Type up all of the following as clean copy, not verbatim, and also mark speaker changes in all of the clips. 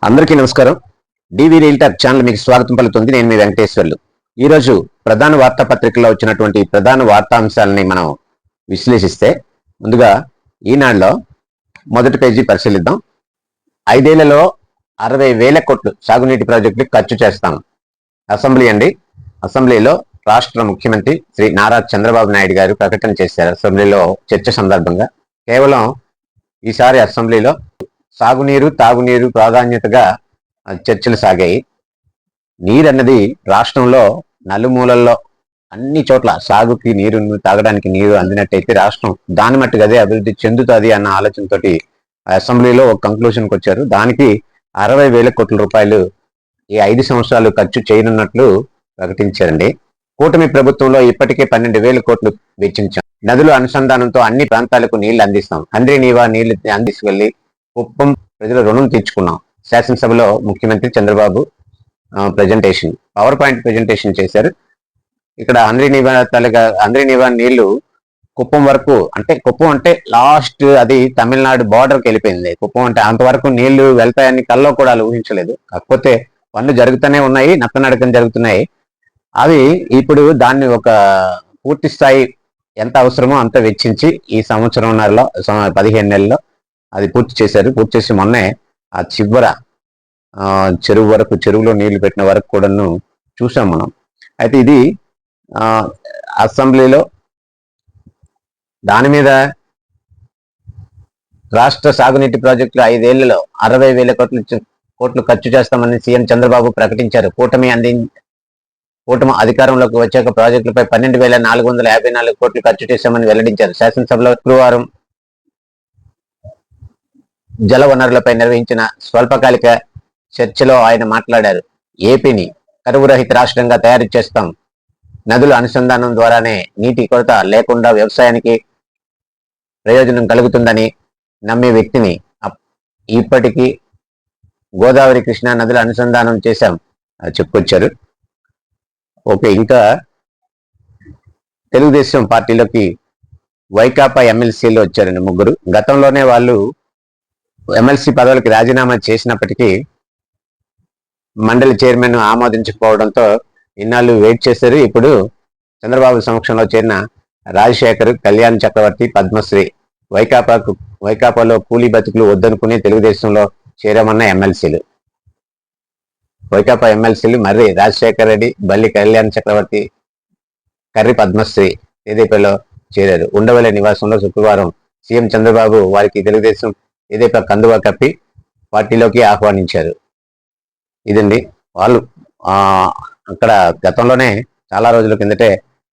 Speaker 1: అందరికీ నమస్కారం. డివి realtor channel మీకు స్వాగతం పలుకుతుంది. నేను మీ వెంకటేశ్వర్లు. ఈరోజు ప్రధాన వార్తాపత్రికల్లో వచ్చినటువంటి ప్రధాన వార్తాంశాలని మనం విశ్లేషిస్తే, ముందుగా ఈనాడులో మొదటి పేజీ పరిశీలిద్దాం. 5 ఏళ్లలో 60,000 కోట్లు సాగునీటి ప్రాజెక్టులకు ఖర్చు చేస్తాం. అసెంబ్లీలో రాష్ట్ర ముఖ్యమంత్రి శ్రీ నారా చంద్రబాబు నాయుడు గారు ప్రకటన చేశారు. అసెంబ్లీలో చర్చ సందర్భంగా కేవలం ఈసారి అసెంబ్లీలో సాగునీరు తాగునీరు ప్రాధాన్యతగా చర్చలు సాగాయి. నీరు అన్నది రాష్ట్రంలో నలుమూలల్లో అన్ని చోట్ల సాగుకి నీరు, తాగడానికి నీరు అందినట్టయితే రాష్ట్రం దాని మట్టుకు అదే అభివృద్ధి చెందుతుంది అన్న ఆలోచనతోటి అసెంబ్లీలో ఒక కంక్లూషన్కి వచ్చారు. దానికి 60,000 కోట్ల రూపాయలు ఈ 5 సంవత్సరాలు ఖర్చు చేయనున్నట్లు ప్రకటించారండి. కూటమి ప్రభుత్వంలో ఇప్పటికే 12,000 కోట్లు వెచ్చించాం. నదుల అనుసంధానంతో అన్ని ప్రాంతాలకు నీళ్లు అందిస్తాం. హంద్రీ-నీవా నీళ్లు అందించుకెళ్లి కుప్పం ప్రజల రుణం తీర్చుకున్నాం. శాసనసభలో ముఖ్యమంత్రి చంద్రబాబు పవర్ పాయింట్ ప్రెజెంటేషన్ చేశారు. ఇక్కడ హంద్రీ-నీవా నీళ్లు కుప్పం వరకు, కుప్పం అంటే లాస్ట్ అది తమిళనాడు బార్డర్కి వెళ్ళిపోయింది. కుప్పం అంటే అంతవరకు నీళ్లు వెళ్తాయని కల్లో కూడా ఊహించలేదు. కాకపోతే పనులు జరుగుతూనే ఉన్నాయి, నత్తనడకం జరుగుతున్నాయి. అవి ఇప్పుడు దాన్ని ఒక పూర్తి స్థాయి ఎంత అవసరమో అంత వెచ్చించి ఈ సంవత్సరంన్నరలో 15 నెలల్లో అది పూర్తి చేశారు. పూర్తి చేసి మొన్నే ఆ చివర చెరువులో నీళ్లు పెట్టిన వరకు కూడాను చూసాం మనం. అయితే ఇది అసెంబ్లీలో దాని మీద రాష్ట్ర సాగునీటి ప్రాజెక్టులు 5 ఏళ్లలో 60,000 కోట్లు ఖర్చు చేస్తామని సీఎం చంద్రబాబు ప్రకటించారు. కూటమి అధికారంలోకి వచ్చాక ప్రాజెక్టులపై 12,454 కోట్లు ఖర్చు చేశామని వెల్లడించారు. శాసనసభలో శుక్రవారం జల వనరులపై నిర్వహించిన స్వల్పకాలిక చర్చలో ఆయన మాట్లాడారు. ఏపీని కరువు రహిత రాష్ట్రంగా తయారు చేస్తాం. నదుల అనుసంధానం ద్వారానే నీటి కొరత లేకుండా వ్యవసాయానికి ప్రయోజనం కలుగుతుందని నమ్మే వ్యక్తిని. ఇప్పటికీ గోదావరి కృష్ణా నదుల అనుసంధానం చేశాం చెప్పుకొచ్చారు. ఓకే, ఇంకా తెలుగుదేశం పార్టీలోకి వైకాపా ఎమ్మెల్సీలు వచ్చారండి, 3. గతంలోనే వాళ్ళు ఎమ్మెల్సీ పదవులకి రాజీనామా చేసినప్పటికీ మండలి చైర్మన్ ఆమోదించకపోవడంతో ఇన్నాళ్ళు వెయిట్ చేశారు. ఇప్పుడు చంద్రబాబు సమక్షంలో చేరిన రాజశేఖర్, కళ్యాణ్ చక్రవర్తి, పద్మశ్రీ వైకాపాలో కూలీ బతుకులు వద్దనుకుని తెలుగుదేశంలో చేరామన్న ఎమ్మెల్సీలు. వైకాపా ఎమ్మెల్సీలు మర్రి రాజశేఖర్ రెడ్డి, బల్లి కళ్యాణ్ చక్రవర్తి, కర్రి పద్మశ్రీ తెదేపాలో చేరారు. ఉండవల్లి నివాసంలో శుక్రవారం సీఎం చంద్రబాబు వారికి తెలుగుదేశం తెదేపా కందువా కప్పి పార్టీలోకి ఆహ్వానించారు. ఇదండి వాళ్ళు అక్కడ గతంలోనే చాలా రోజుల కిందటే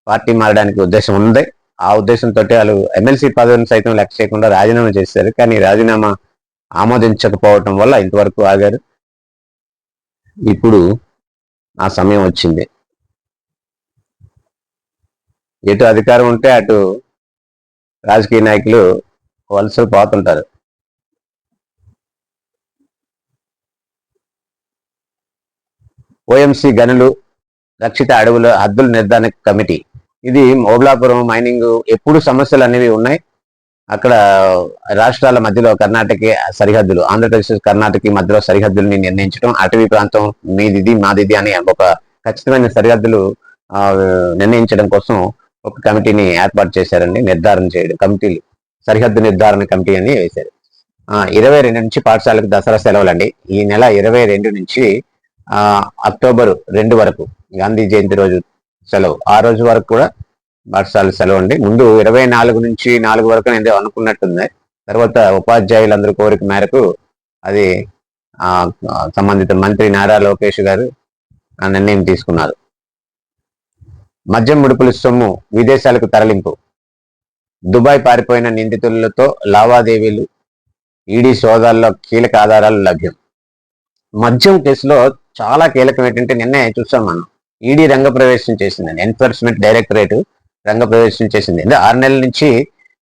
Speaker 1: పార్టీ మారడానికి ఉద్దేశం ఉంది. ఆ ఉద్దేశంతో వాళ్ళు ఎమ్మెల్సీ పదవిని సైతం లెక్క చేయకుండా రాజీనామా చేశారు. కానీ రాజీనామా ఆమోదించకపోవటం వల్ల ఇంతవరకు ఆగారు. ఇప్పుడు ఆ సమయం వచ్చింది. ఎటు అధికారం ఉంటే అటు రాజకీయ నాయకులు వలసలు పోతుంటారు. ఓఎంసీ గనులు రక్షిత అడవుల హద్దుల నిర్ధారణ కమిటీ. ఇది ఓబులాపురం మైనింగ్ ఎప్పుడు సమస్యలు అనేవి ఉన్నాయి. అక్కడ రాష్ట్రాల మధ్యలో కర్ణాటక సరిహద్దులు, ఆంధ్రప్రదేశ్ కర్ణాటక మధ్యలో సరిహద్దుల్ని నిర్ణయించడం, అటవీ ప్రాంతం మీదిది మాదిది అని ఒక ఖచ్చితమైన సరిహద్దులు నిర్ణయించడం కోసం ఒక కమిటీని ఏర్పాటు చేశారండి. నిర్ధారణ చేయడం కమిటీలు, సరిహద్దు నిర్ధారణ కమిటీ అని వేశారు. 22 నుంచి పాఠశాలకు దసరా సెలవులండి. ఈ నెల 22 నుంచి అక్టోబర్ 2 వరకు గాంధీ జయంతి రోజు సెలవు. ఆ రోజు వరకు కూడా పాఠశాల సెలవు అండి. ముందు 24 నుంచి 4 వరకు నేను అనుకున్నట్టుంది. తర్వాత ఉపాధ్యాయులందరూ కోరిక మేరకు అది సంబంధిత మంత్రి నారా లోకేష్ గారు ఆ నిర్ణయం తీసుకున్నారు. మద్యం ముడుపుల సొమ్ము విదేశాలకు తరలింపు. దుబాయ్ పారిపోయిన నిందితులతో లావాదేవీలు, ఈడీ సోదాల్లో కీలక ఆధారాలు లభ్యం. మద్యం కేసులో చాలా కీలకం ఏంటంటే, నిన్నే చూసాం మనం, ఈడీ రంగప్రవేశం చేసిందండి. ఎన్ఫోర్స్మెంట్ డైరెక్టరేట్ రంగప్రవేశం చేసింది. 6 నెలల నుంచి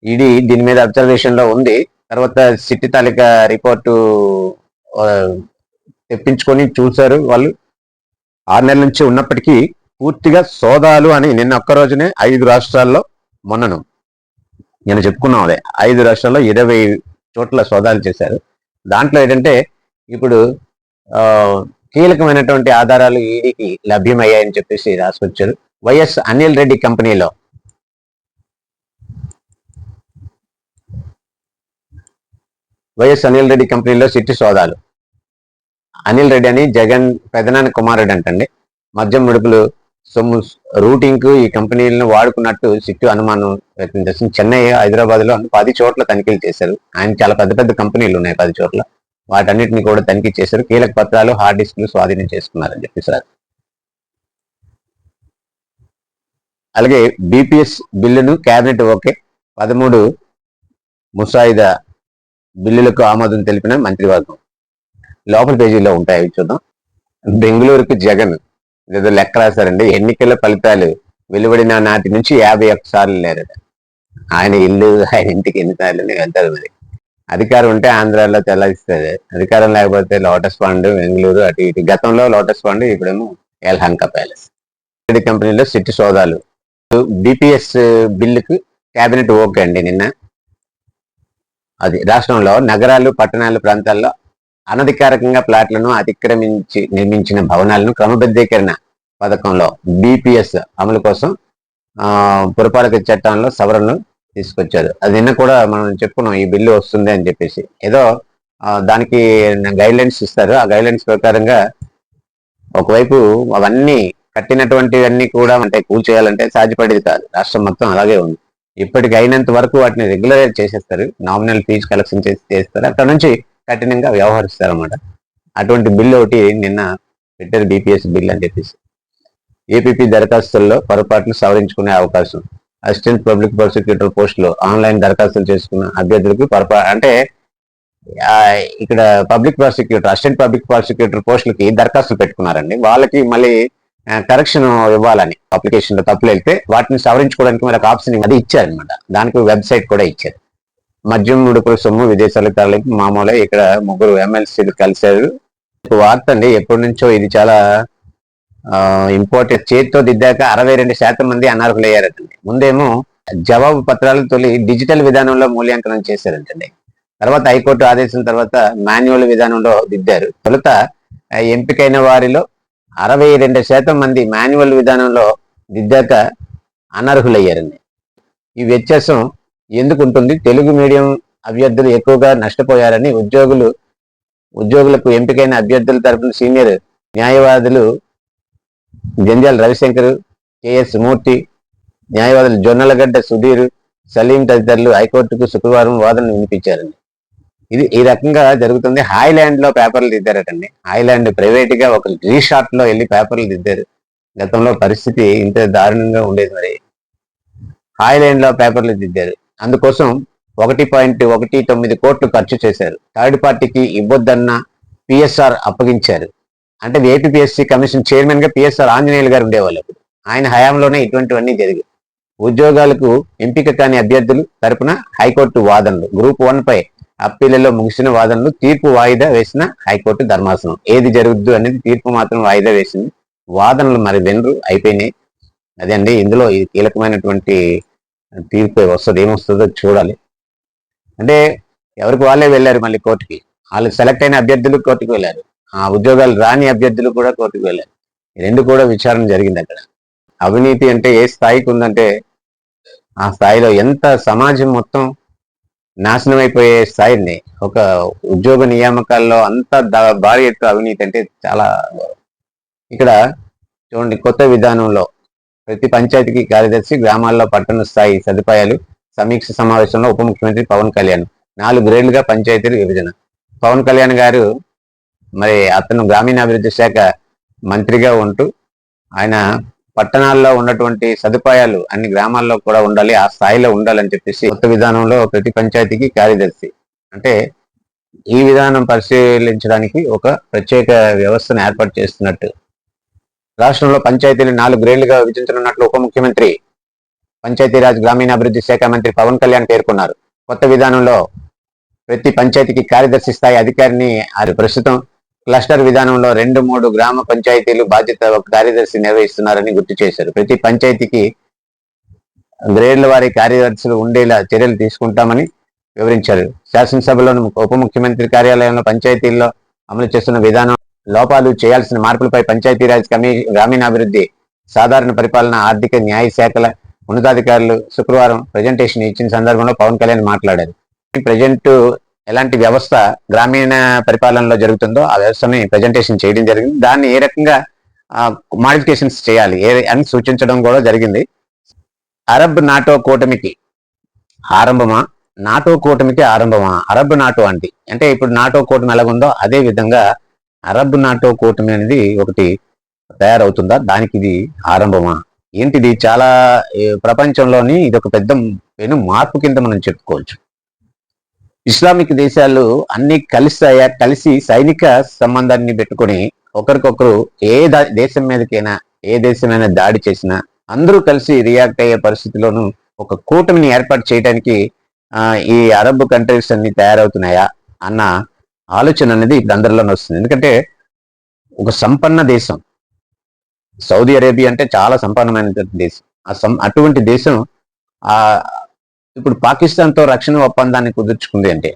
Speaker 1: ఈడీ దీని మీద అబ్జర్వేషన్ లో ఉంది. తర్వాత సిట్టి తాలూకా రిపోర్టు తెప్పించుకొని చూశారు వాళ్ళు. 6 నెలల నుంచి ఉన్నప్పటికీ పూర్తిగా సోదాలు అని నిన్న ఒక్క రోజునే 5 రాష్ట్రాల్లో నేను చెప్పుకున్నాం అదే 5 రాష్ట్రాల్లో 20 చోట్ల సోదాలు చేశారు. దాంట్లో ఏంటంటే ఇప్పుడు కీలకమైనటువంటి ఆధారాలు ఈడీకి లభ్యమయ్యాయని చెప్పేసి రాసుకొచ్చారు. వైఎస్ అనిల్ రెడ్డి కంపెనీలో సిట్టి సోదాలు. అనిల్ రెడ్డి అని జగన్ పెదనాన్న కుమారుడు అంటండి. మద్యం ముడుపులు సొమ్ము రూటింగ్ కు ఈ కంపెనీలను వాడుకున్నట్టు సిట్టు అనుమానం వ్యక్తం చేస్తుంది. చెన్నై, హైదరాబాద్ లో 10 చోట్ల తనిఖీలు చేశారు. ఆయన చాలా పెద్ద పెద్ద కంపెనీలు ఉన్నాయి 10 చోట్ల. వాటన్నిటిని కూడా తనిఖీ చేశారు. కీలక పత్రాలు, హార్డ్ డిస్క్లు స్వాధీనం చేసుకున్నారని చెప్పేసారు. అలాగే బీపీఎస్ బిల్లును కేబినెట్ ఓకే, 13 ముసాయిదా బిల్లులకు ఆమోదం తెలిపిన మంత్రివర్గం. లోపల పేజీలో ఉంటాయి, చూద్దాం. బెంగళూరుకు జగన్ ఏదో లెక్క రాశారండి. ఎన్నికల ఫలితాలు వెలువడిన నాటి నుంచి 51 సార్లు లేరట. ఆయన ఇల్లు, ఆయన ఇంటికి ఎన్నిసార్లు వెళ్తారు. మరి అధికారం ఉంటే ఆంధ్రాలో చెల్లాయిస్తుంది, అధికారం లేకపోతే లోటస్ పాండ్, బెంగళూరు అటు ఇటు. గతంలో లోటస్ పాండ్, ఇప్పుడేమో యలహంక ప్యాలెస్. కంపెనీలో సిట్టి సోదాలు. బీపీఎస్ బిల్లుకు కేబినెట్ ఓకే అండి నిన్న. అది రాష్ట్రంలో నగరాలు, పట్టణాలు, ప్రాంతాల్లో అనధికారికంగా ప్లాట్లను అతిక్రమించి నిర్మించిన భవనాలను క్రమబద్ధీకరణ పథకంలో బీపీఎస్ అమలు కోసం పురపాలక చట్టంలో సవరణలు తీసుకొచ్చారు. అది నిన్న కూడా మనం చెప్పుకున్నాం, ఈ బిల్లు వస్తుంది అని చెప్పేసి. ఏదో దానికి గైడ్ లైన్స్ ఇస్తారు. ఆ గైడ్ లైన్స్ ప్రకారంగా ఒకవైపు అవన్నీ కట్టినటువంటివన్నీ కూడా అంటే కూల్చేయాలంటే సాధ్యపడేది కాదు. రాష్ట్రం మొత్తం అలాగే ఉంది. ఇప్పటికి అయినంత వరకు వాటిని రెగ్యులరైజ్ చేసేస్తారు, నామినల్ ఫీజు కలెక్షన్ చేస్తారు. అక్కడ నుంచి కఠినంగా వ్యవహరిస్తారు అన్నమాట. అటువంటి బిల్లు ఒకటి నిన్న పెట్టారు, బీపీఎస్ బిల్ అని చెప్పేసి. ఏపీపీ దరఖాస్తుల్లో పొరపాట్లు సవరించుకునే అవకాశం. అసిస్టెంట్ పబ్లిక్ ప్రాసిక్యూటర్ పోస్టులో ఆన్లైన్ దరఖాస్తులు చేసుకున్న అభ్యర్థులకు అంటే ఇక్కడ అసిస్టెంట్ పబ్లిక్ ప్రాసిక్యూటర్ పోస్టులకి దరఖాస్తులు పెట్టుకున్నారండి. వాళ్ళకి మళ్ళీ కరెక్షన్ ఇవ్వాలని అప్లికేషన్ లో తప్పులు వెళ్తే వాటిని సవరించుకోవడానికి మరి ఒక ఆప్షన్ అది ఇచ్చారనమాట. దానికి వెబ్సైట్ కూడా ఇచ్చారు. మద్యం ముడుపుల సొమ్ము విదేశాలకు తరలింపు మామూలే. ఇక్కడ 3 ఎమ్మెల్సీలు కలిశారు. వార్త అండి, ఎప్పటి నుంచో ఇది చాలా ఇంపార్టెంట్. చేతితో దిద్దాక 62% మంది అనర్హులయ్యారటండి. ముందేమో జవాబు పత్రాలు తొలి డిజిటల్ విధానంలో మూల్యాంకనం చేశారంటండి. తర్వాత హైకోర్టు ఆదేశం తర్వాత మాన్యువల్ విధానంలో దిద్దారు. తొలుత ఎంపికైన వారిలో 62% మంది మాన్యువల్ విధానంలో దిద్దాక అనర్హులయ్యారండి. ఈ వ్యత్యాసం ఎందుకు ఉంటుంది? తెలుగు మీడియం అభ్యర్థులు ఎక్కువగా నష్టపోయారని ఉద్యోగులకు ఎంపికైన అభ్యర్థుల తరపున సీనియర్ న్యాయవాదులు జంజాల రవిశంకర్, కెఎస్ మూర్తి, న్యాయవాదులు జొన్నలగడ్డ సుధీర్, సలీం తదితరులు హైకోర్టుకు శుక్రవారం వాదనలు వినిపించారండి. ఇది ఈ రకంగా జరుగుతుంది. హాయ్లాండ్ లో పేపర్లు దిద్దారటండి. హాయ్లాండ్ ప్రైవేట్ గా ఒక రీషార్ట్ లో వెళ్ళి పేపర్లు దిద్దారు. గతంలో పరిస్థితి ఇంత దారుణంగా ఉండేది. మరి హాయ్లాండ్ లో పేపర్లు దిద్దారు. అందుకోసం 1.19 కోట్లు ఖర్చు చేశారు. థర్డ్ పార్టీకి ఇవ్వద్దన్న పిఎస్ఆర్ అప్పగించారు. అంటే ఏపీఎస్సీ కమిషన్ చైర్మన్ గా పిఎస్ఆర్ ఆంజనేయులు గారు ఉండేవాళ్ళు. ఆయన హయాంలోనే ఇటువంటివన్నీ జరిగాయి. ఉద్యోగాలకు ఎంపిక కాని అభ్యర్థులు తరపున హైకోర్టు వాదనలు. గ్రూప్ 1 పై అప్పీళ్లలో ముగిసిన వాదనలు. తీర్పు వాయిదా వేసిన హైకోర్టు ధర్మాసనం. ఏది జరుగుద్దు అనేది తీర్పు మాత్రం వాయిదా వేసింది. వాదనలు మరి వినరు, అయిపోయినాయి. అదే అండి, ఇందులో ఇది కీలకమైనటువంటి తీర్పు వస్తుంది. ఏమొస్తుందో చూడాలి. అంటే ఎవరికి వాళ్ళే వెళ్ళారు మళ్ళీ కోర్టుకి. వాళ్ళు సెలెక్ట్ అయిన అభ్యర్థులు కోర్టుకు వెళ్ళారు, ఆ ఉద్యోగాలు రాని అభ్యర్థులు కూడా కోర్టుకు వెళ్ళారు. రెండు కూడా విచారణ జరిగింది అక్కడ. అవినీతి అంటే ఏ స్థాయికి ఉందంటే ఆ స్థాయిలో ఎంత సమాజం మొత్తం నాశనం అయిపోయే స్థాయిని. ఒక ఉద్యోగ నియామకాల్లో అంత భారీ ఎత్తు అవినీతి అంటే చాలా. ఇక్కడ చూడండి, కొత్త విధానంలో ప్రతి పంచాయతీకి కార్యదర్శి, గ్రామాల్లో పట్టణ స్థాయి సదుపాయాలు. సమీక్ష సమావేశంలో ఉప ముఖ్యమంత్రి పవన్ కళ్యాణ్ 4 గ్రేడ్లుగా పంచాయతీల విభజన. పవన్ కళ్యాణ్ గారు మరి అతను గ్రామీణాభివృద్ధి శాఖ మంత్రిగా ఉంటూ ఆయన పట్టణాల్లో ఉన్నటువంటి సదుపాయాలు అన్ని గ్రామాల్లో కూడా ఉండాలి, ఆ స్థాయిలో ఉండాలని చెప్పేసి కొత్త విధానంలో ప్రతి పంచాయతీకి కార్యదర్శి. అంటే ఈ విధానం పరిశీలించడానికి ఒక ప్రత్యేక వ్యవస్థను ఏర్పాటు చేస్తున్నట్టు. రాష్ట్రంలో పంచాయతీలు 4 గ్రేడ్లుగా విభజించనున్నట్లు ఉప ముఖ్యమంత్రి, పంచాయతీరాజ్ గ్రామీణాభివృద్ధి శాఖ మంత్రి పవన్ కళ్యాణ్ పేర్కొన్నారు. కొత్త విధానంలో ప్రతి పంచాయతీకి కార్యదర్శి స్థాయి అధికారిని ప్రస్తుతం క్లస్టర్ విధానంలో 2-3 గ్రామ పంచాయతీలు బాధ్యత ఒక కార్యదర్శి నిర్వహిస్తున్నారని గుర్తు చేశారు. ప్రతి పంచాయతీకి గ్రేడ్ల వారి కార్యదర్శులు ఉండేలా చర్యలు తీసుకుంటామని వివరించారు. శాసనసభలోని ఉప ముఖ్యమంత్రి కార్యాలయంలో పంచాయతీల్లో అమలు చేస్తున్న విధానం లోపాలు, చేయాల్సిన మార్పులపై పంచాయతీరాజ్ గ్రామీణాభివృద్ధి, సాధారణ పరిపాలన, ఆర్థిక, న్యాయ శాఖల ఉన్నతాధికారులు శుక్రవారం ప్రజెంటేషన్ ఇచ్చిన సందర్భంలో పవన్ కళ్యాణ్ మాట్లాడారు. ప్రజెంట్ ఎలాంటి వ్యవస్థ గ్రామీణ పరిపాలనలో జరుగుతుందో ఆ వ్యవస్థని ప్రజెంటేషన్ చేయడం జరిగింది. దాన్ని ఏ రకంగా మాడిఫికేషన్స్ చేయాలి అని సూచించడం కూడా జరిగింది. అరబ్ నాటో కూటమికి ఆరంభమా, నాటో కూటమికి ఆరంభమా? అరబ్ నాటో అంటే ఇప్పుడు నాటో కూటమి ఎలాగుందో అదే విధంగా అరబ్ నాటో కూటమి అనేది ఒకటి తయారవుతుందా? దానికి ఇది ఆరంభమా? ఏంటిది? చాలా ప్రపంచంలోని ఇది ఒక పెద్ద పెను మార్పు కింద మనం చెప్పుకోవచ్చు. ఇస్లామిక్ దేశాలు అన్ని కలిసి సైనిక సంబంధాన్ని పెట్టుకొని ఒకరికొకరు ఏ దేశం మీదకైనా ఏ దేశమైనా దాడి చేసినా అందరూ కలిసి రియాక్ట్ అయ్యే పరిస్థితిలోనూ ఒక కూటమిని ఏర్పాటు చేయడానికి ఈ అరబ్ కంట్రీస్ అన్ని తయారవుతున్నాయా అన్న ఆలోచన అనేది ఇప్పుడు అందరిలోనే వస్తుంది. ఎందుకంటే ఒక సంపన్న దేశం సౌదీ అరేబియా అంటే చాలా సంపన్నమైన దేశం. అటువంటి దేశం ఇప్పుడు పాకిస్తాన్తో రక్షణ ఒప్పందాన్ని కుదుర్చుకుంది అంటే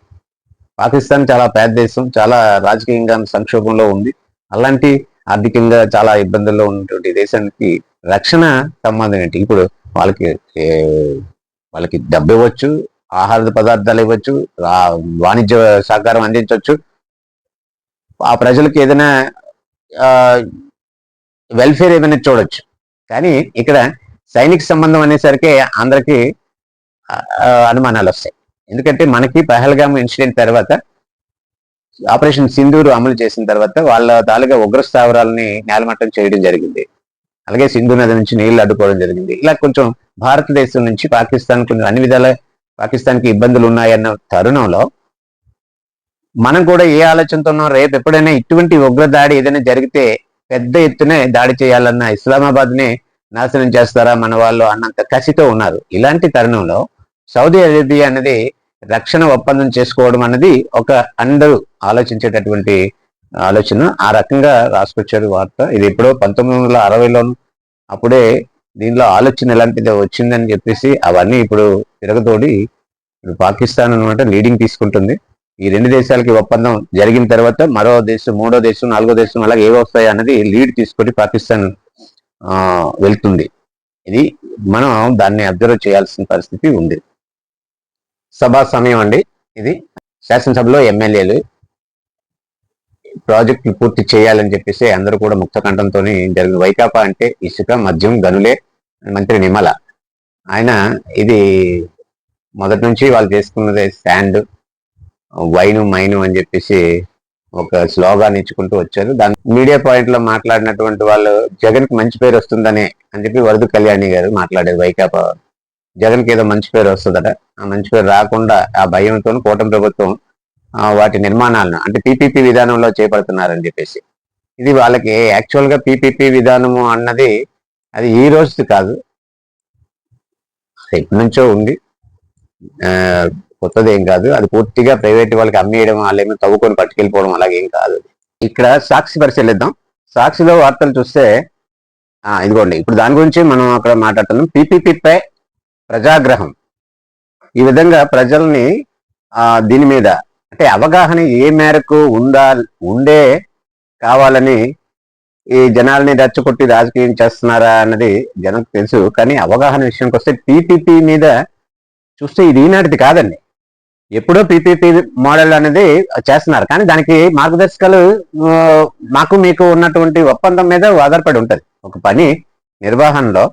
Speaker 1: పాకిస్తాన్ చాలా పేద దేశం, చాలా రాజకీయంగా సంక్షోభంలో ఉంది. అలాంటి ఆర్థికంగా చాలా ఇబ్బందుల్లో ఉన్నటువంటి దేశానికి రక్షణ సంబంధం ఏంటి? ఇప్పుడు వాళ్ళకి డబ్బు ఇవ్వచ్చు, ఆహార పదార్థాలు ఇవ్వచ్చు, వాణిజ్య సహకారం అందించవచ్చు, ఆ ప్రజలకు ఏదైనా వెల్ఫేర్ ఏమైనా చూడొచ్చు. కానీ ఇక్కడ సైనిక సంబంధం అనేసరికి అందరికీ అనుమానాలు వస్తాయి. ఎందుకంటే మనకి పహల్గామ్ ఇన్సిడెంట్ తర్వాత ఆపరేషన్ సింధూర్ అమలు చేసిన తర్వాత వాళ్ళ తాలూగా ఉగ్ర స్థావరాలని నేలమట్టం చేయడం జరిగింది. అలాగే సింధు నది నుంచి నీళ్లు అడ్డుకోవడం జరిగింది. ఇలా కొంచెం భారతదేశం నుంచి పాకిస్తాన్ కొంచెం అన్ని విధాల పాకిస్తాన్కి ఇబ్బందులు ఉన్నాయన్న తరుణంలో మనం కూడా ఏ ఆలోచనతో ఉన్నాం, రేపు ఎప్పుడైనా ఇటువంటి ఉగ్ర దాడి ఏదైనా జరిగితే పెద్ద ఎత్తునే దాడి చేయాలన్న, ఇస్లామాబాద్ ని నాశనం చేస్తారా మన వాళ్ళు అన్నంత కసితో ఉన్నారు. ఇలాంటి తరుణంలో సౌదీ అరేబియా అనేది రక్షణ ఒప్పందం చేసుకోవడం అన్నది ఒక అందరూ ఆలోచించేటటువంటి ఆలోచన. ఆ రకంగా రాసుకొచ్చారు వార్త. ఇది ఎప్పుడో 1960లోను అప్పుడే దీనిలో ఆలోచన ఎలాంటిదో వచ్చిందని చెప్పేసి అవన్నీ ఇప్పుడు తిరగతోడి ఇప్పుడు పాకిస్తాన్ అనమాట లీడింగ్ తీసుకుంటుంది. ఈ రెండు దేశాలకి ఒప్పందం జరిగిన తర్వాత మరో దేశం, మూడో దేశం, నాలుగో దేశం అలాగే ఏవి వస్తాయి అన్నది లీడ్ తీసుకొని పాకిస్తాన్ వెళ్తుంది. ఇది మనం దాన్ని అబ్జర్వ్ చేయాల్సిన పరిస్థితి ఉంది. సభా సమయం అండి ఇది. శాసనసభలో ఎమ్మెల్యేలు ప్రాజెక్టులు పూర్తి చేయాలని చెప్పేసి అందరూ కూడా ముక్త కంఠంతో జరిగింది. వైకాపా అంటే ఇసుక, మద్యం, గనులే. మంత్రి నిమ్మల ఆయన ఇది మొదటి నుంచి వాళ్ళు చేసుకున్నది స్టాండ్, వైను మైను అని చెప్పేసి ఒక స్లోగాన్ ఇచ్చుకుంటూ వచ్చారు. దాని మీడియా పాయింట్ లో మాట్లాడినటువంటి వాళ్ళు జగన్ కి మంచి పేరు వస్తుందని అని చెప్పి వరద కళ్యాణి గారు మాట్లాడారు. వైకాపా జగన్ కి ఏదో మంచి పేరు వస్తుందట, ఆ మంచి పేరు రాకుండా ఆ భయంతో కూటమి ప్రభుత్వం వాటి నిర్మాణాలను అంటే పీపీపీ విధానంలో చేపడుతున్నారని చెప్పేసి. ఇది వాళ్ళకి యాక్చువల్ గా పీపీపీ విధానము అన్నది అది ఈ రోజు కాదు, ఎప్పటి నుంచో ఉంది, కొత్తది ఏం కాదు. అది పూర్తిగా ప్రైవేట్ వాళ్ళకి అమ్మేయడం, వాళ్ళేమో తవ్వుకొని పట్టుకెళ్ళిపోవడం అలాగేం కాదు. ఇక్కడ సాక్షి పరిశీలిద్దాం. సాక్షిలో వార్తలు చూస్తే ఇదిగోండి, ఇప్పుడు దాని గురించి మనం అక్కడ మాట్లాడుతున్నాం. పీపీపీపై ప్రజాగ్రహం. ఈ విధంగా ప్రజల్ని దీని మీద అంటే అవగాహన ఏ మేరకు ఉండే కావాలని ఈ జనాల్ని రెచ్చగొట్టి రాజకీయం చేస్తున్నారా అన్నది జనంకు తెలుసు. కానీ అవగాహన విషయానికి వస్తే పీపీపీ మీద చూస్తే ఇది ఈనాటిది కాదండి. ఎప్పుడో పీపీపీ మోడల్ అనేది చేస్తున్నారు. కానీ దానికి మార్గదర్శకాలు మాకు మీకు ఉన్నటువంటి ఒప్పందం మీద ఆధారపడి ఉంటుంది. ఒక పని నిర్వహణలో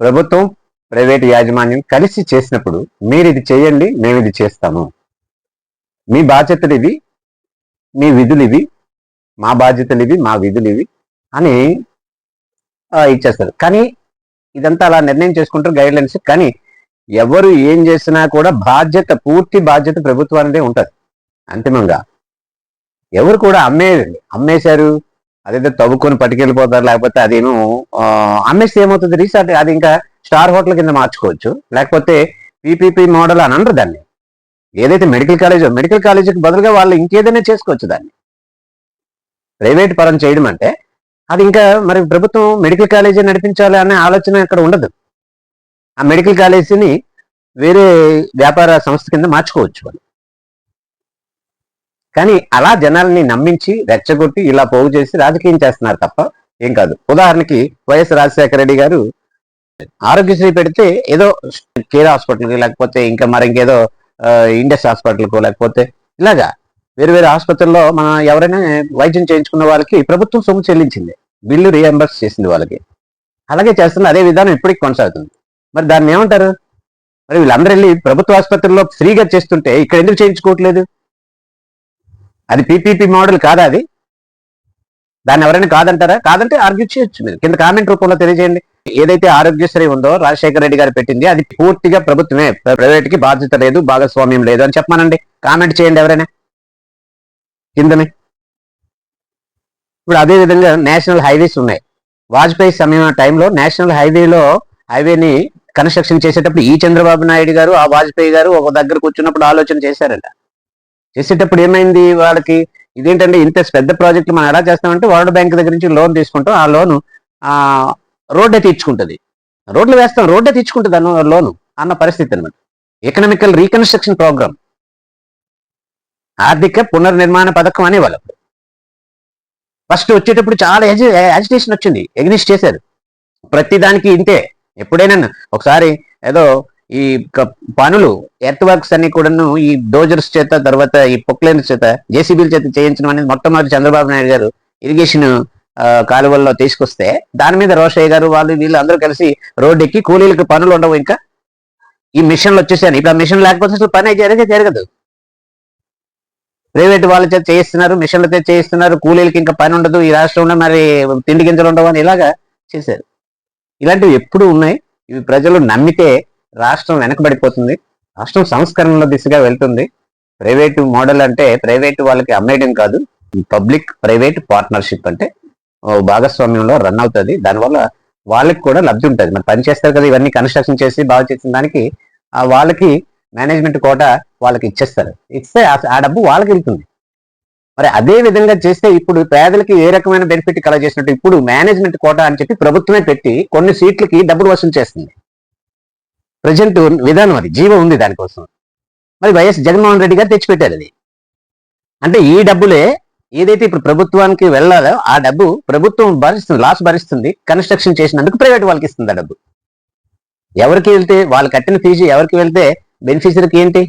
Speaker 1: ప్రభుత్వం, ప్రైవేటు యాజమాన్యం కలిసి చేసినప్పుడు మీరు ఇది చేయండి, మేము ఇది చేస్తాము, మీ బాధ్యతలు ఇవి, మీ విధులు ఇవి, మా బాధ్యతలు ఇవి, మా విధులు ఇవి అని ఇచ్చేస్తారు. కానీ ఇదంతా అలా నిర్ణయం చేసుకుంటారు గైడ్ లైన్స్. కానీ ఎవరు ఏం చేసినా కూడా పూర్తి బాధ్యత ప్రభుత్వానిదే ఉంటుంది. అంతిమంగా ఎవరు కూడా అమ్మేశారు అదేదో తవ్వుకొని పట్టుకెళ్ళిపోతారు, లేకపోతే అదేమో అమ్మేస్తే ఏమవుతుంది, రీసార్ట్ అది ఇంకా స్టార్ హోటల్ కింద మార్చుకోవచ్చు, లేకపోతే పీపీపీ మోడల్ అని అనరు దాన్ని. ఏదైతే మెడికల్ కాలేజీకి బదులుగా వాళ్ళు ఇంకేదైనా చేసుకోవచ్చు. దాన్ని ప్రైవేట్ పరం చేయడం అంటే అది ఇంకా మరి ప్రభుత్వం మెడికల్ కాలేజీ నడిపించాలి అనే ఆలోచన అక్కడ ఉండదు. ఆ మెడికల్ కాలేజీని వేరే వ్యాపార సంస్థ కింద మార్చుకోవచ్చు వాళ్ళు. కానీ అలా జనాల్ని నమ్మించి రెచ్చగొట్టి ఇలా పోగు చేసి రాజకీయం చేస్తున్నారు తప్ప ఏం కాదు. ఉదాహరణకి వైఎస్ రాజశేఖర రెడ్డి గారు ఆరోగ్యశ్రీ పెడితే ఏదో కేర్ హాస్పిటల్కి, లేకపోతే ఇంకా మరి ఇంకేదో ఇండస్ హాస్పిటల్కో, లేకపోతే ఇలాగా వేరు వేరు ఆసుపత్రుల్లో మనం ఎవరైనా వైద్యం చేయించుకున్న వాళ్ళకి ప్రభుత్వం సొమ్ము చెల్లించింది, బిల్లు రీఎంబర్స్ చేసింది వాళ్ళకి. అలాగే చేస్తున్న అదే విధానం ఇప్పటికి కొనసాగుతుంది. మరి దాన్ని ఏమంటారు? మరి వీళ్ళందరూ వెళ్ళి ప్రభుత్వ ఆసుపత్రుల్లో ఫ్రీగా చేస్తుంటే ఇక్కడ ఎందుకు చేయించుకోవట్లేదు? అది పీపీపీ మోడల్ కాదా? అది దాన్ని ఎవరైనా కాదంటారా? కాదంటే ఆర్గ్యూ చేయొచ్చు, మీరు కింద కామెంట్ రూపంలో తెలియజేయండి. ఏదైతే ఆరోగ్యశ్రీ ఉందో రాజశేఖర రెడ్డి గారు పెట్టింది, అది పూర్తిగా ప్రభుత్వమే, ప్రైవేట్ కి బాధ్యత లేదు, భాగస్వామ్యం లేదు అని చెప్పమానండి. కామెంట్ చేయండి ఎవరైనా కిందనే. ఇప్పుడు అదే విధంగా నేషనల్ హైవేస్ ఉన్నాయి. వాజ్పేయి సమయం టైంలో నేషనల్ హైవేని కన్స్ట్రక్షన్ చేసేటప్పుడు ఈ చంద్రబాబు నాయుడు గారు, ఆ వాజ్పేయి గారు ఒక దగ్గర కూర్చున్నప్పుడు ఆలోచన చేశారంట. చేసేటప్పుడు ఏమైంది వాళ్ళకి, ఇదేంటంటే ఇంత పెద్ద ప్రాజెక్టులు మనం ఎలా చేస్తామంటే వరల్డ్ బ్యాంక్ దగ్గర నుంచి లోన్ తీసుకుంటాం, ఆ లోను రోడ్డే తీర్చుకుంటుంది, రోడ్లు వేస్తాం రోడ్డే తీర్చుకుంటుంది అన్న లోను అన్న పరిస్థితి అనమాట. ఎకనామికల్ రీకన్స్ట్రక్షన్ ప్రోగ్రామ్, ఆర్థిక పునర్నిర్మాణ పథకం అనేవాళ్ళు. ఫస్ట్ వచ్చేటప్పుడు చాలా యాజిటేషన్ వచ్చింది, ఎగ్నిస్ట్ చేశారు. ప్రతి దానికి ఇంతే. ఎప్పుడైనా ఒకసారి ఏదో ఈ పనులు ఎర్త్ వర్క్స్ అన్ని కూడాను ఈ డోజర్స్ చేత, తర్వాత ఈ పొక్లైన్స్ చేత, జేసీబీల చేత చేయించడం అనేది మొట్టమొదటి చంద్రబాబు నాయుడు గారు ఇరిగేషన్ కాలువల్లో తీసుకొస్తే దాని మీద రోషయ్య గారు వీళ్ళు అందరూ కలిసి రోడ్డు ఎక్కి కూలీలకు పనులు ఉండవు, ఇంకా ఈ మిషన్లు వచ్చేసాను. ఇప్పుడు ఆ మిషన్ లేకపోతే అసలు పని జరగదు. ప్రైవేట్ వాళ్ళ చేత చేయిస్తున్నారు, మిషన్ల చేత చేయిస్తున్నారు, కూలీలకి ఇంకా పని ఉండదు, ఈ రాష్ట్రంలో మరి తిండి గింజలు ఉండవు అని ఇలాగా చేశారు. ఇలాంటివి ఎప్పుడు ఉన్నాయి. ఇవి ప్రజలు నమ్మితే రాష్ట్రం వెనకబడిపోతుంది, రాష్ట్రం సంస్కరణల దిశగా వెళ్తుంది. ప్రైవేటు మోడల్ అంటే ప్రైవేటు వాళ్ళకి అమ్మేయడం కాదు, పబ్లిక్ ప్రైవేట్ పార్ట్నర్షిప్ అంటే భాగస్వామ్యంలో రన్ అవుతుంది. దానివల్ల వాళ్ళకి కూడా లబ్ధి ఉంటుంది. మరి పని చేస్తారు కదా, ఇవన్నీ కన్స్ట్రక్షన్ చేసి బాగా చేసిన దానికి వాళ్ళకి మేనేజ్మెంట్ కోట వాళ్ళకి ఇచ్చేస్తారు, ఇస్తే ఆ డబ్బు వాళ్ళకి వెళ్తుంది. మరి అదే విధంగా చేస్తే ఇప్పుడు పేదలకి ఏ రకమైన బెనిఫిట్ కలెక్ట్ చేసినట్టు ఇప్పుడు మేనేజ్మెంట్ కోట అని చెప్పి ప్రభుత్వమే పెట్టి కొన్ని సీట్లకి డబ్బులు వసూలు చేస్తుంది. ప్రజెంట్ విధానం అది, జీవం ఉంది దానికోసం. మరి వైఎస్ జగన్మోహన్ రెడ్డి గారు తెచ్చిపెట్టారు అది. అంటే ఈ డబ్బులే ఏదైతే ఇప్పుడు ప్రభుత్వానికి వెళ్ళాలో ఆ డబ్బు ప్రభుత్వం భరిస్తుంది, లాస్ భరిస్తుంది. కన్స్ట్రక్షన్ చేసినందుకు ప్రైవేట్ వాళ్ళకి ఇస్తుంది ఆ డబ్బు. ఎవరికి వెళ్తే, వాళ్ళు కట్టిన ఫీజు ఎవరికి వెళ్తే బెనిఫిషరీకి ఏంటి,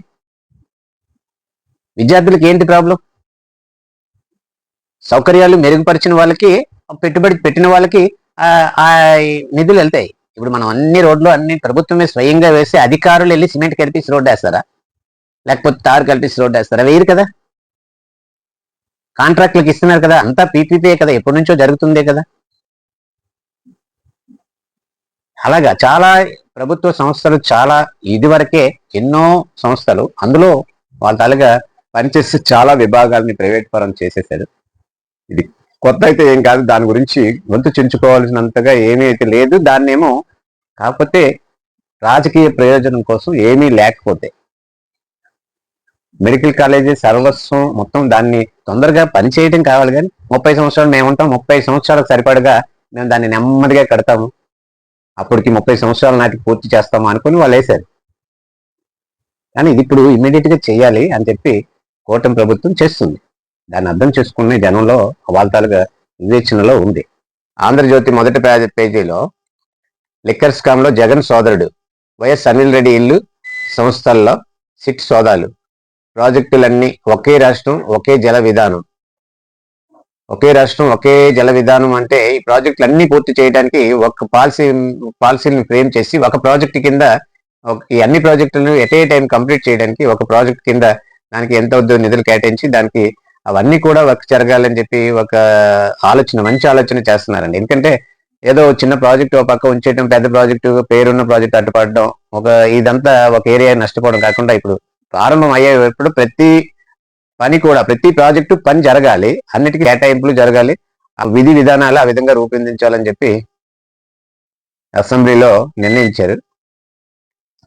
Speaker 1: విద్యార్థులకి ఏంటి ప్రాబ్లం? సౌకర్యాలు మెరుగుపరిచిన వాళ్ళకి, పెట్టుబడి పెట్టిన వాళ్ళకి ఆ నిధులు వెళ్తాయి. ఇప్పుడు మనం అన్ని రోడ్లు అన్ని ప్రభుత్వమే స్వయంగా వేసి అధికారులు వెళ్ళి సిమెంట్ కల్పించి రోడ్డు వేస్తారా, లేకపోతే తారు కల్పించి రోడ్డు వేస్తారా? వేయరు కదా, కాంట్రాక్టులకు ఇస్తున్నారు కదా, అంతా పీపీపీ కదా, ఎప్పటి నుంచో జరుగుతుందే కదా. అలాగా చాలా ప్రభుత్వ సంస్థలు, చాలా ఇదివరకే ఎన్నో సంస్థలు అందులో వాళ్ళ తాలుగా పనిచేసి చాలా విభాగాలని ప్రైవేట్ పరం చేసేసారు. ఇది కొత్త అయితే ఏం కాదు, దాని గురించి గొంతు చించుకోవాల్సినంతగా ఏమీ అయితే లేదు. దాన్నేమో కాకపోతే రాజకీయ ప్రయోజనం కోసం ఏమీ లేకపోతే మెడికల్ కాలేజీ సర్వస్వం మొత్తం దాన్ని తొందరగా పనిచేయడం కావాలి. కానీ 30 సంవత్సరాలు మేము ఉంటాం, 30 సంవత్సరాలకు సరిపడగా మేము దాన్ని నెమ్మదిగా కడతాము, అప్పటికి 30 సంవత్సరాల నాటికి పూర్తి చేస్తాము అనుకుని వాళ్ళు వేశారు. కానీ ఇది ఇప్పుడు ఇమ్మీడియట్ గా చేయాలి అని చెప్పి కూటమి ప్రభుత్వం చేస్తుంది. దాన్ని అర్థం చేసుకునే జనంలో వాళ్ళ తాలూగా వివేచనలో ఉంది. ఆంధ్రజ్యోతి మొదటి పేజీలో లిక్కర్ స్కామ్ లో జగన్ సోదరుడు వైఎస్ అనిల్ రెడ్డి ఇల్లు సంస్థల్లో సిట్ సోదాలు, ప్రాజెక్టులన్నీ ఒకే రాష్ట్రం ఒకే జల విధానం. ఒకే రాష్ట్రం ఒకే జల విధానం అంటే ఈ ప్రాజెక్టులన్నీ పూర్తి చేయడానికి ఒక పాలసీని ఫ్రేమ్ చేసి ఒక ప్రాజెక్టు కింద ఈ అన్ని ప్రాజెక్టులను ఎట్ ఏ టైం కంప్లీట్ చేయడానికి ఒక ప్రాజెక్ట్ కింద దానికి ఎంత వద్దు నిధులు కేటాయించి దానికి అవన్నీ కూడా వర్క్ జరగాలని చెప్పి ఒక ఆలోచన, మంచి ఆలోచన చేస్తున్నారండి. ఎందుకంటే ఏదో చిన్న ప్రాజెక్టు ఒక పక్క ఉంచేయడం, పెద్ద ప్రాజెక్టు పేరున్న ప్రాజెక్టు అడ్డుపడడం, ఇదంతా ఒక ఏరియా నష్టపోవడం కాకుండా ఇప్పుడు ప్రారంభం అయ్యేటప్పుడు ప్రతి పని కూడా, ప్రతి ప్రాజెక్టు పని జరగాలి, అన్నిటికీ కేటాయింపులు జరగాలి, ఆ విధి విధానాలు ఆ విధంగా రూపొందించాలని చెప్పి అసెంబ్లీలో నిర్ణయించారు.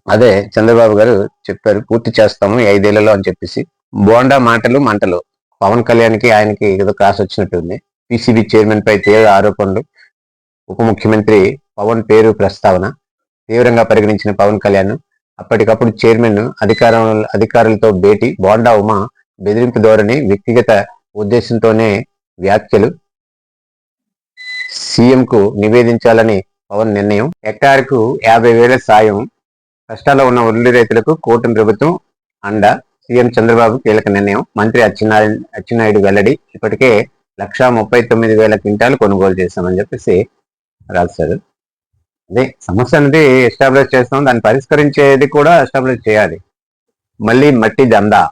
Speaker 1: అదే చంద్రబాబు గారు చెప్పారు, పూర్తి చేస్తాము 5 ఏళ్లలో అని చెప్పేసి. బోండా మాటలు మంటలు, పవన్ కళ్యాణ్కి ఆయనకి ఏదో క్లాస్ వచ్చినట్టుంది. పిసిబి చైర్మన్ పై తీవ్ర ఆరోపణలు, ఉప ముఖ్యమంత్రి పవన్ పేరు ప్రస్తావన తీవ్రంగా పరిగణించిన పవన్ కళ్యాణ్ అప్పటికప్పుడు చైర్మన్ అధికారులతో భేటీ, బోండా ఉమా బెదిరింపు ధోరణి, వ్యక్తిగత ఉద్దేశంతోనే వ్యాఖ్యలు, సీఎంకు నివేదించాలని పవన్ నిర్ణయం, హెక్టార్కు 50,000 సాయం, కష్టాల్లో ఉన్న ఉల్లి రైతులకు కూటమి ప్రభుత్వం అండ, సీఎం చంద్రబాబు కీలక నిర్ణయం, మంత్రి అచ్చెన్నాయుడు వెల్లడి, ఇప్పటికే 139,000 క్వింటాలు కొనుగోలు చేశామని చెప్పేసి రాశారు. అదే సమస్య అనేది ఎస్టాబ్లిష్ చేస్తాం, దాన్ని పరిష్కరించేది కూడా ఎస్టాబ్లిష్ చేయాలి. మళ్ళీ మట్టి దందా,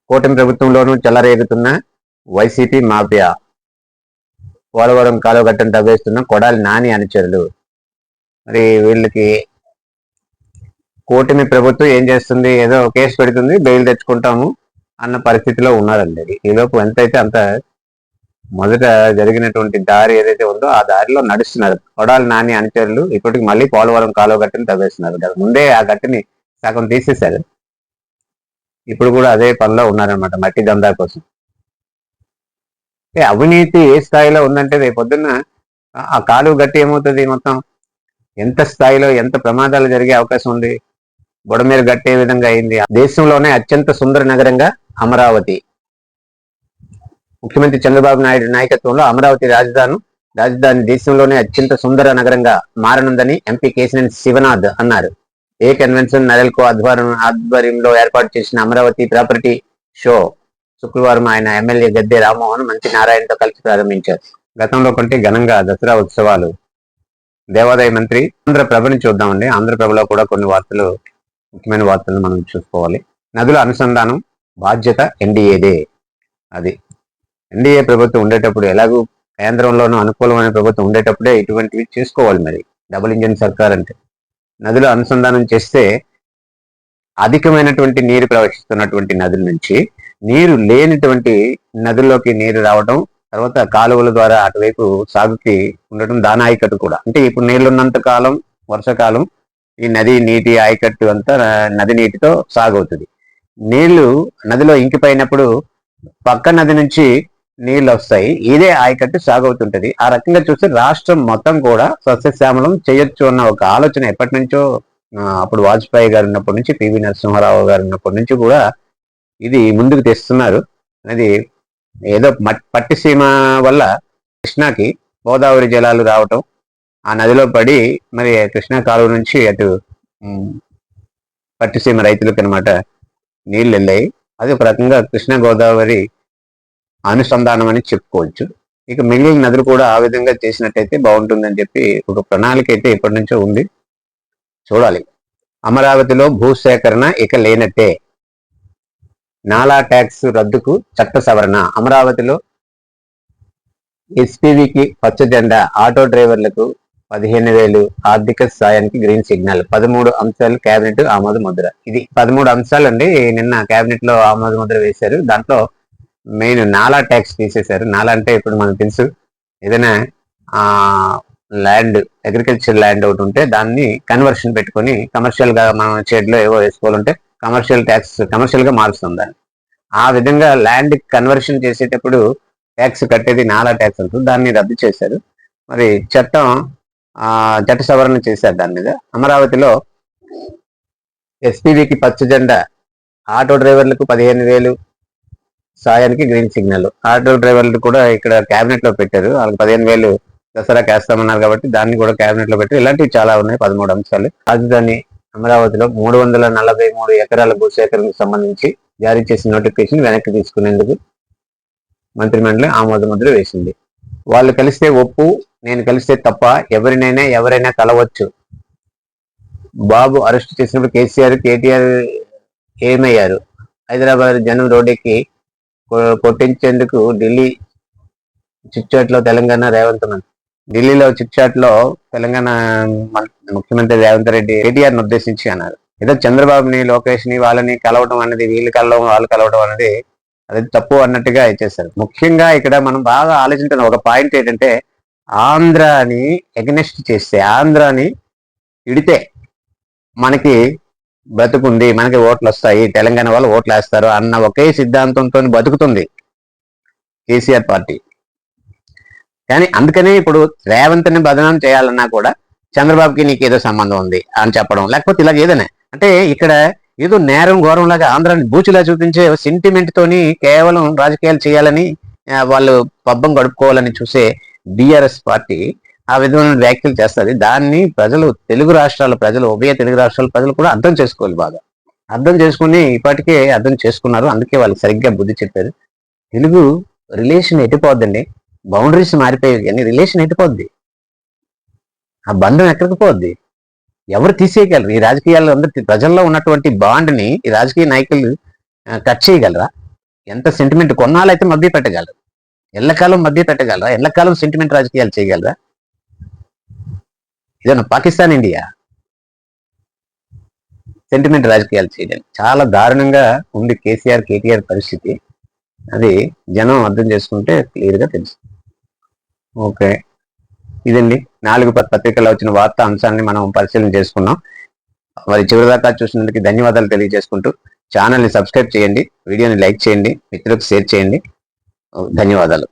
Speaker 1: కూటమి ప్రభుత్వంలోనూ చెలరేగుతున్న వైసీపీ మాఫియా, పోలవరం కాలువగట్టను తవ్వేస్తున్న కొడాలి నాని అనుచరులు. మరి వీళ్ళకి కూటమి ప్రభుత్వం ఏం చేస్తుంది, ఏదో కేసు పెడుతుంది, బెయిల్ తెచ్చుకుంటాము అన్న పరిస్థితిలో ఉన్నారండి. ఈలోపు ఎంతైతే అంత మొదట జరిగినటువంటి దారి ఏదైతే ఉందో ఆ దారిలో నడుస్తున్నారు కొడాలి నాని అనుచరులు. ఇప్పటికి మళ్ళీ పోలవరం కాలువ గట్టుని తవ్వేస్తున్నారు. ముందే ఆ గట్టుని సగం తీసేశారు, ఇప్పుడు కూడా అదే పనిలో ఉన్నారనమాట మట్టి దందా కోసం. అవినీతి ఏ స్థాయిలో ఉందంటే రేపొద్దున్న ఆ కాలువ గట్టి ఏమవుతుంది, మొత్తం ఎంత స్థాయిలో ఎంత ప్రమాదాలు జరిగే అవకాశం ఉంది. బుడమేరు గట్టి ఏ విధంగా అయింది. దేశంలోనే అత్యంత సుందర నగరంగా అమరావతి, ముఖ్యమంత్రి చంద్రబాబు నాయుడు నాయకత్వంలో అమరావతి రాజధాని దేశంలోనే అత్యంత సుందర నగరంగా మారనుందని ఎంపీ కేశినేని శివనాథ్ అన్నారు. ఏ కన్వెన్షన్ నెలల్కో ఆధ్వర్యంలో ఏర్పాటు చేసిన అమరావతి ప్రాపర్టీ షో శుక్రవారం ఆయన ఎమ్మెల్యే గద్దె రామ్మోహన్, మంత్రి నారాయణతో కలిసి ప్రారంభించారు. గతంలో కంటే ఘనంగా దసరా ఉత్సవాలు. దేవాదాయ మంత్రి. ఆంధ్రప్రభని చూద్దామండి. ఆంధ్రప్రభలో కూడా కొన్ని వార్తలు, ముఖ్యమైన వార్తలను మనం చూసుకోవాలి. నదుల అనుసంధానం బాధ్యత ఎన్డీఏదే. అది ఎన్డీఏ ప్రభుత్వం ఉండేటప్పుడు, ఎలాగూ కేంద్రంలోనూ అనుకూలమైన ప్రభుత్వం ఉండేటప్పుడే ఇటువంటివి చేసుకోవాలి. మరి డబుల్ ఇంజిన్ సర్కార్ అంటే నదుల అనుసంధానం చేస్తే అధికమైనటువంటి నీరు ప్రవహిస్తున్నటువంటి నదుల నుంచి నీరు లేనిటువంటి నదుల్లోకి నీరు రావడం, తర్వాత కాలువల ద్వారా అటువైపు సాగుకి ఉండటం, దాని ఆయకట్టు కూడా. అంటే ఇప్పుడు నీళ్లున్నంత కాలం, వర్షాకాలం ఈ నది నీటి ఆయకట్టు అంతా నది నీటితో సాగవుతుంది. నీళ్లు నదిలో ఇంకిపోయినప్పుడు పక్క నది నుంచి నీళ్ళు వస్తాయి, ఇదే ఆయకట్టు సాగవుతుంటది. ఆ రకంగా చూస్తే రాష్ట్రం మొత్తం కూడా సస్యశ్యామలం చేయొచ్చు అన్న ఒక ఆలోచన ఎప్పటి నుంచో, అప్పుడు వాజ్పేయి గారు ఉన్నప్పటి నుంచి, పివి నరసింహారావు గారు ఉన్నప్పటి నుంచి కూడా ఇది ముందుకు తెస్తున్నారు. అది ఏదో పట్టిసీమ వల్ల కృష్ణాకి గోదావరి జలాలు రావటం, ఆ నదిలో పడి మరి కృష్ణా కాలువ నుంచి అటు పట్టిసీమ రైతులకు అనమాట నీళ్ళు వెళ్ళాయి. అది ఒక రకంగా కృష్ణా గోదావరి అనుసంధానం అని చెప్పుకోవచ్చు. ఇక మిగిలిన నదులు కూడా ఆ విధంగా చేసినట్టయితే బాగుంటుందని చెప్పి ఒక ప్రణాళిక అయితే ఎప్పటి నుంచో ఉంది, చూడాలి. అమరావతిలో భూసేకరణ ఇక లేనట్టే, నాలా ట్యాక్స్ రద్దుకు చట్ట సవరణ. అమరావతిలో ఎస్పీవీకి పచ్చ జెండా, ఆటో డ్రైవర్లకు 15,000 ఆర్థిక సాయానికి గ్రీన్ సిగ్నల్, 13 అంశాలు కేబినెట్ ఆమోద ముద్ర. ఇది 13 అంశాలు అండి, నిన్న కేబినెట్ లో ఆమోద ముద్ర వేశారు. దాంట్లో మెయిన్ నాలా ట్యాక్స్ తీసేశారు. నాలా అంటే ఇప్పుడు మనకు తెలుసు, ఏదైనా ల్యాండ్, అగ్రికల్చర్ ల్యాండ్ ఒకటి ఉంటే దాన్ని కన్వర్షన్ పెట్టుకొని కమర్షియల్ గా మనం షెడ్లో ఏవో వేసుకోవాలంటే కమర్షియల్ ట్యాక్స్, కమర్షియల్ గా మారుస్తుంది దాన్ని. ఆ విధంగా ల్యాండ్ కన్వర్షన్ చేసేటప్పుడు ట్యాక్స్ కట్టేది నాలా ట్యాక్స్ ఉంటుంది, దాన్ని రద్దు చేశారు. మరి చట్ట సవరణ చేశారు దాని మీద. అమరావతిలో ఎస్పీవీకి పచ్చ జెండా, ఆటో డ్రైవర్లకు 15,000 సాయానికి గ్రీన్ సిగ్నల్. ఆటో డ్రైవర్లు కూడా ఇక్కడ కేబినెట్ లో పెట్టారు, వాళ్ళకి 15,000 దసరాకి వేస్తామన్నారు కాబట్టి దాన్ని కూడా కేబినెట్ లో పెట్టారు. ఇలాంటివి చాలా ఉన్నాయి, 13 అంశాలు. రాజధాని అమరావతిలో 343 ఎకరాల భూసేకరణకు సంబంధించి జారీ చేసిన నోటిఫికేషన్ వెనక్కి తీసుకునేందుకు మంత్రిమండలి ఆమోద ముద్ర వేసింది. వాళ్ళు కలిస్తే ఒప్పు, నేను కలిస్తే తప్ప, ఎవరైనా కలవచ్చు. బాబు అరెస్ట్ చేసినప్పుడు కేసీఆర్, కేటీఆర్ ఏమయ్యారు? హైదరాబాద్ జనం రోడ్డెక్కి కొట్టించేందుకు ఢిల్లీ చిట్చాట్ లో తెలంగాణ రేవంత్ మంత్రి. ఢిల్లీలో చిట్చాట్ లో తెలంగాణ ముఖ్యమంత్రి రేవంత్ రెడ్డి కేటీఆర్ ని ఉద్దేశించి అన్నారు, ఏదో చంద్రబాబుని, లోకేష్ ని, వాళ్ళని కలవడం అనేది, వీళ్ళు కలవడం, వాళ్ళు కలవడం అనేది అది తప్పు అన్నట్టుగా ఇచ్చేస్తారు. ముఖ్యంగా ఇక్కడ మనం బాగా ఆలోచించిన ఒక పాయింట్ ఏంటంటే, ఆంధ్రాని ఎగ్నెస్ట్ చేస్తే, ఆంధ్రాని ఇడితే మనకి బతుకుంది, మనకి ఓట్లు వస్తాయి, తెలంగాణ వాళ్ళు ఓట్లు వేస్తారు అన్న ఒకే సిద్ధాంతంతో బతుకుతుంది కేసీఆర్ పార్టీ. కానీ అందుకనే ఇప్పుడు రేవంత్ని బదనాం చేయాలన్నా కూడా చంద్రబాబుకి నీకు ఏదో సంబంధం ఉంది అని చెప్పడం, లేకపోతే ఇలా ఏదైనా అంటే ఇక్కడ ఏదో నేరం ఘోరం లాగా ఆంధ్రాని బూచిలా చూపించే సెంటిమెంట్ తోని కేవలం రాజకీయాలు చేయాలని వాళ్ళు పబ్బం గడుపుకోవాలని చూసే బిఆర్ఎస్ పార్టీ ఆ విధమైన వ్యాఖ్యలు చేస్తుంది. దాన్ని ప్రజలు, తెలుగు రాష్ట్రాల ప్రజలు, ఉభయ తెలుగు రాష్ట్రాల ప్రజలు కూడా అర్థం చేసుకోవాలి. బాగా అర్థం చేసుకుని ఇప్పటికే అర్థం చేసుకున్నారు. అందుకే వాళ్ళకి సరిగ్గా బుద్ధి చెప్పారు. తెలుగు రిలేషన్ ఎట్టిపోద్దండి, బౌండరీస్ మారిపోయాయి కానీ రిలేషన్ ఎట్టిపోద్ది, ఆ బంధం ఎక్కడికి పోద్ది, ఎవరు తీసేయగలరు? ఈ రాజకీయాల్లో అందరు ప్రజల్లో ఉన్నటువంటి బాండ్ని ఈ రాజకీయ నాయకులు కట్ చేయగలరా? ఎంత సెంటిమెంట్ కొన్నాళ్ళైతే మభ్య పెట్టగలరు, ఎల్లకాలం మభ్య పెట్టగలరా? ఎల్లకాలం సెంటిమెంట్ రాజకీయాలు చేయగలరా? ఇదేనా పాకిస్తాన్, ఇండియా? సెంటిమెంట్ రాజకీయాలు చేయలేదు. చాలా దారుణంగా ఉంది కేసీఆర్, కేటీఆర్ పరిస్థితి. అది జనం అర్థం చేసుకుంటే క్లియర్గా తెలుసు. ఓకే, ఇదండి 4 పత్రికల్లో వచ్చిన వార్తా అంశాన్ని మనం పరిశీలన చేసుకున్నాం. మరి చివరిదాకా చూసినందుకు ధన్యవాదాలు తెలియజేసుకుంటూ ఛానల్ని సబ్స్క్రైబ్ చేయండి, వీడియోని లైక్ చేయండి, మిత్రులకు షేర్ చేయండి. ధన్యవాదాలు.